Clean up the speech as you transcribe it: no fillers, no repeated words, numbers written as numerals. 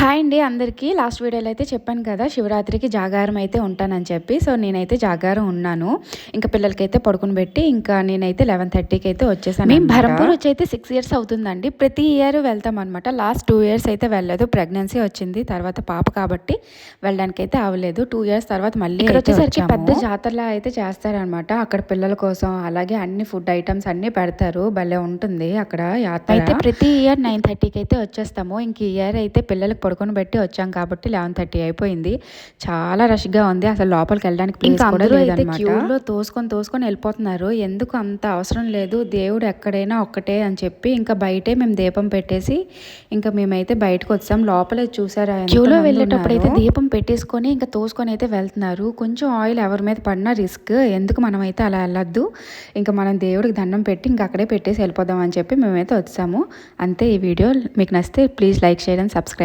Hi అండి అందరికీ. Last వీడియోలో అయితే చెప్పాను కదా శివరాత్రికి జాగారం అయితే ఉంటానని చెప్పి. సో నేనైతే జాగారం ఉన్నాను. ఇంకా పిల్లలకైతే పడుకుని పెట్టి ఇంకా నేనైతే 11:30కి అయితే వచ్చేసాను. మేము బరంపూర్ వచ్చి అయితే 6 ఇయర్స్ అవుతుందండి. ప్రతి ఇయర్ వెళ్తాం అనమాట. లాస్ట్ 2 ఇయర్స్ అయితే వెళ్ళలేదు. ప్రెగ్నెన్సీ వచ్చింది, తర్వాత పాప కాబట్టి వెళ్ళడానికి అయితే అవ్వలేదు. 2 ఇయర్స్ తర్వాత మళ్ళీ ఇక్కడ వచ్చేసరికి పెద్ద జాతరలా అయితే చేస్తారనమాట. అక్కడ పిల్లల కోసం అలాగే అన్ని ఫుడ్ ఐటమ్స్ అన్నీ పెడతారు. భలే ఉంటుంది అక్కడ యాత్ర. అయితే ప్రతి ఇయర్ 9:30కి అయితే వచ్చేస్తాము. ఇంక ఈ ఇయర్ అయితే పిల్లలకు పడుకొని పెట్టి వచ్చాం కాబట్టి 11:30 అయిపోయింది. చాలా రష్గా ఉంది. అసలు లోపలికి వెళ్ళడానికి ప్లేస్ కూడా లేదన్నమాట. క్యూలో తోసుకొని వెళ్ళిపోతున్నారు. ఎందుకు అంత అవసరం లేదు, దేవుడు ఎక్కడైనా ఒక్కటే అని చెప్పి ఇంకా బయటే మేము దీపం పెట్టేసి ఇంకా మేమైతే బయటకు వచ్చాం. లోపలే చూసారా, క్యూలో వెళ్ళేటప్పుడు అయితే దీపం పెట్టేసుకొని ఇంకా తోసుకొని అయితే వెళ్తున్నారు. కొంచెం ఆయిల్ ఎవరి మీద పడినా రిస్క్, ఎందుకు మనం అయితే అలా వెళ్ళొద్దు, ఇంకా మనం దేవుడికి దండం పెట్టి ఇంకా అక్కడే పెట్టేసి వెళ్ళిపోదాం అని చెప్పి మేమైతే వచ్చాము. అంతే ఈ వీడియో. మీకు నచ్చితే please like, share and subscribe.